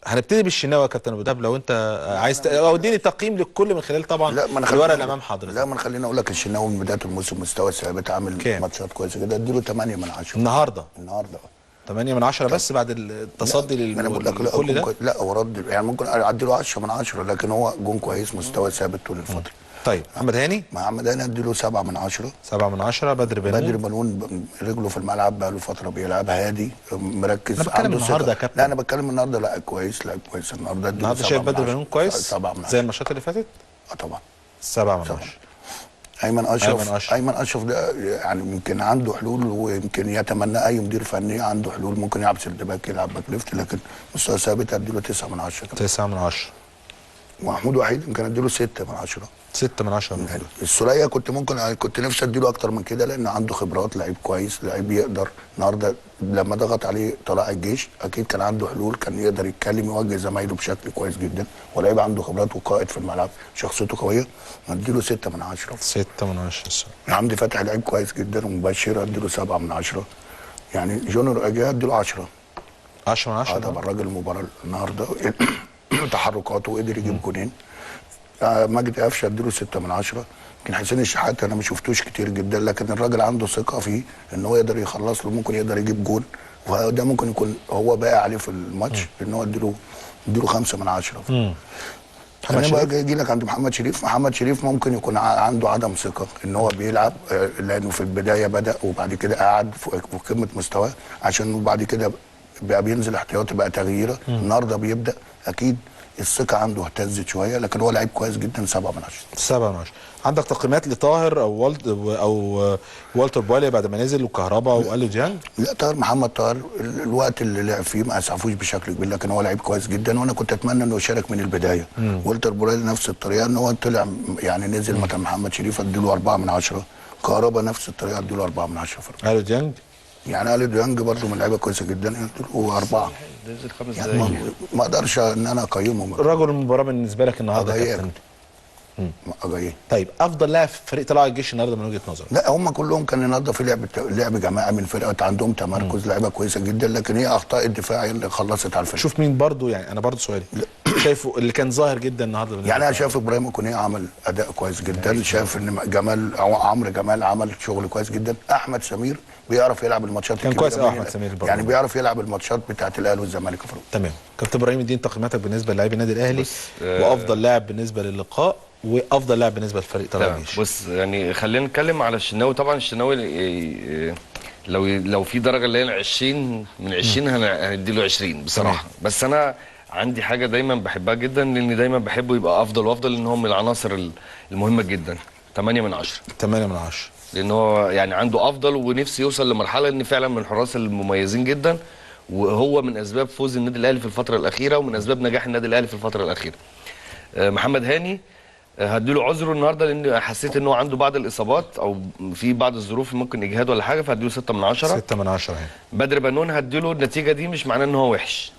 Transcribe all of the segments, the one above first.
هنبتدي بالشناوي يا كابتن ابو دهب لو انت عايز او اديني تقييم للكل من خلال طبعا الورقه اللي امام حضرتك. لا، ما خليني اقول لك الشناوي من بدايه الموسم مستوى ثابت، عامل ماتشات كويسه جدا، اديله 8 من 10 النهارده 8 من 10 بس بعد التصدي انا بقول لك لكل ده. لا هو رد، يعني ممكن اديله 10 من 10، لكن هو جون كويس، مستوى ثابت طول الفتره. طيب محمد هاني؟ محمد هاني اديله 7 من 10. 7 من 10. بدر بنون رجله في الملعب بقى له فتره بيلعب هادي مركز. انا بتكلم النهارده يا كابتن. لا انا بتكلم النهارده، لا كويس، لا كويس النهارده شايف بدر بنون كويس 7 من 10 زي الماتشات اللي فاتت؟ طبعا 7 من 10. ايمن اشرف ده يعني يمكن عنده حلول، ويمكن يتمنى اي مدير فني عنده حلول، ممكن يلعب سيرد باك، يلعب باك ليفت، لكن مستوى ثابت اديله 9 من 10. 9 من 10. ومحمود وحيد يمكن اديله 6 من 10. 6 من 10. السوليه كنت نفسي اديله اكتر من كده، لان عنده خبرات، لعيب كويس، لعيب يقدر. النهارده لما ضغط عليه طلائع الجيش اكيد كان عنده حلول، كان يقدر يتكلم يوجه زمايله بشكل كويس جدا، ولعيب عنده خبرات وقائد في الملعب، شخصيته قويه. اديله 6 من 10. 6 من 10. حمدي فتحي لعيب كويس جدا ومبشر، اديله 7 من 10. يعني جونيور اجي اديله 10. 10 من 10 طبعا راجل المباراه النهارده تحركاته وقدر يجيب جونين. مجدي قفشه اديله 6 من 10. يمكن حسين الشحات انا ما شفتوش كتير جدا، لكن الراجل عنده ثقه فيه ان هو يقدر يخلص له، ممكن يقدر يجيب جون، وده ممكن يكون هو باقي عليه في الماتش، ان هو اديله 5 من 10. انا بقى اجي لك عند محمد شريف ممكن يكون عنده عدم ثقه ان هو بيلعب، لانه في البدايه بدا وبعد كده قعد في قمه مستواه، عشان بعد كده بقى بينزل احتياطي، بقى تغييره. النهارده بيبدا، اكيد الثقه عنده اهتزت شويه، لكن هو لعيب كويس جدا. 7 من 10. 7 من 10. عندك تقييمات لطاهر او والتر بواليا بعد ما نزل، وكهربا واليو ديانج؟ لا، محمد طاهر الوقت اللي لعب فيه ما اسعفوش بشكل كبير، لكن هو لعيب كويس جدا، وانا كنت اتمنى انه يشارك من البدايه. والتر بواليا نفس الطريقه، ان هو طلع يعني نزل مكان محمد شريف، اديله 4 من 10. كهربا نفس الطريقه، اديله 4 من 10. اليو ديانج؟ يعني اليو ديانج برضه من لعيبه كويسه جدا، اديله 4. نزل 5 يعني دقايق. ما اقدرش ان انا اقيمه. رجل المباراه بالنسبه لك النهارده يا كابتن؟ طيب افضل لاعب في فريق طلائع الجيش النهارده من وجهه نظرك؟ لا، هم كلهم كانوا النهارده في لعب جماعي من فرقه، عندهم تمركز، لعيبه كويسه جدا، لكن هي اخطاء الدفاع اللي خلصت على الفريق. شوف مين برضو، يعني انا برضو سؤالي شايفه اللي كان ظاهر جدا النهارده؟ يعني انا شايف ابراهيم كونيه عمل اداء كويس جدا، شايف ان عمرو جمال عمل شغل كويس جدا. احمد سمير بيعرف يلعب الماتشات كان كويس قوي احمد سمير برضو، يعني بيعرف يلعب الماتشات بتاعه الاهلي والزمالك. تمام. كابتن ابراهيم اديني تقييماتك بالنسبه للاعبي النادي الاهلي، وافضل لاعب بالنسبه للقاء، وافضل لاعب بالنسبه لفريق طلائع الجيش. بص، يعني خلينا نتكلم على الشناوي. طبعا الشناوي لو في درجه اللي هي 20 من 20 هنديله 20 بصراحه. بس انا عندي حاجه دايما بحبها جدا، لاني دايما بحبه يبقى افضل وافضل، لان هو من العناصر المهمه جدا. 8 من 10. 8 من 10. لان هو يعني عنده افضل، ونفسي يوصل لمرحله ان فعلا من الحراس المميزين جدا، وهو من اسباب فوز النادي الاهلي في الفتره الاخيره، ومن اسباب نجاح النادي الاهلي في الفتره الاخيره. محمد هاني هديله عذره النهارده، لان حسيت ان هو عنده بعض الاصابات، او في بعض الظروف ممكن اجهاد ولا حاجه، فهديله 6 من 10. 6 من 10 اهي. بدر بنون هديله، النتيجه دي مش معناه ان هو وحش.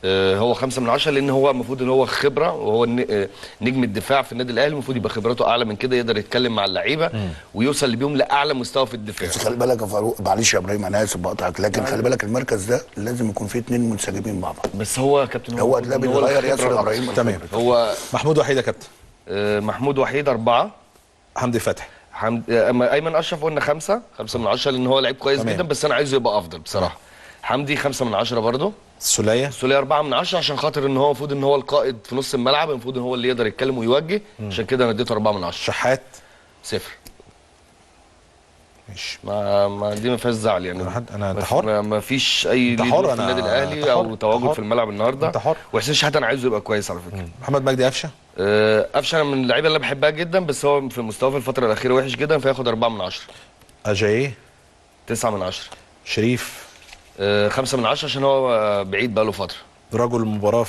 هو 5 من 10، لان هو المفروض ان هو خبره، وهو نجم الدفاع في النادي الاهلي، المفروض يبقى خبراته اعلى من كده، يقدر يتكلم مع اللعيبه ويوصل بيهم لاعلى مستوى في الدفاع. بس خلي بالك يا فاروق، معلش يا ابراهيم انا اسف بقطعك، لكن خلي بالك المركز ده لازم يكون فيه 2 منسجمين مع بعض. بس هو يا كابتن هو ده بيتغير ياسر ابراهيم. تمام. هو محمود وحيد يا كابتن؟ محمود وحيد 4. حمدي فتحي؟ ايمن اشرف قلنا 5 من 10، لان هو لعيب كويس جدا، بس انا عايزه يبقى افضل بصراحه. حمدي 5 من 10 برضه. السوليه 4 من 10، عشان خاطر ان هو المفروض ان هو القائد في نص الملعب، المفروض ان هو اللي يقدر يتكلم ويوجه، عشان كده انا اديته 4 من 10. شحات 0. ماشي. ما دي ما فيهاش زعل يعني. انت حر، ما فيش اي ليدر في النادي الاهلي او تواجد في الملعب النهارده. انت حر. وحسين شحات انا عايزه يبقى كويس على فكره. محمد مجدي قفشه؟ قفشه انا من اللعيبه اللي بحبها جدا، بس هو في مستواه في الفتره الاخيره وحش جدا، فياخد 4 من 10. اجاييه 9 من 10. شريف 5 من 10، عشان هو بعيد بقاله فتره. رجل المباراه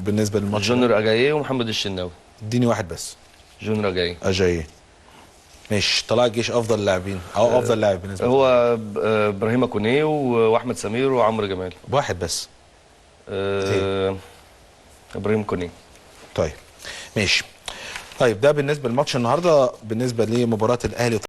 بالنسبه للماتش؟ جونيور اجاييه ومحمد الشناوي. اديني واحد بس. جونيور اجاييه. ماشي. طلائع الجيش افضل لاعبين او افضل لاعب بالنسبه هو ابراهيم كونيه واحمد سمير وعمرو جمال. واحد بس. ابراهيم كونيه. طيب ماشي. طيب ده بالنسبه لماتش النهارده، بالنسبه لمباراه الاهلي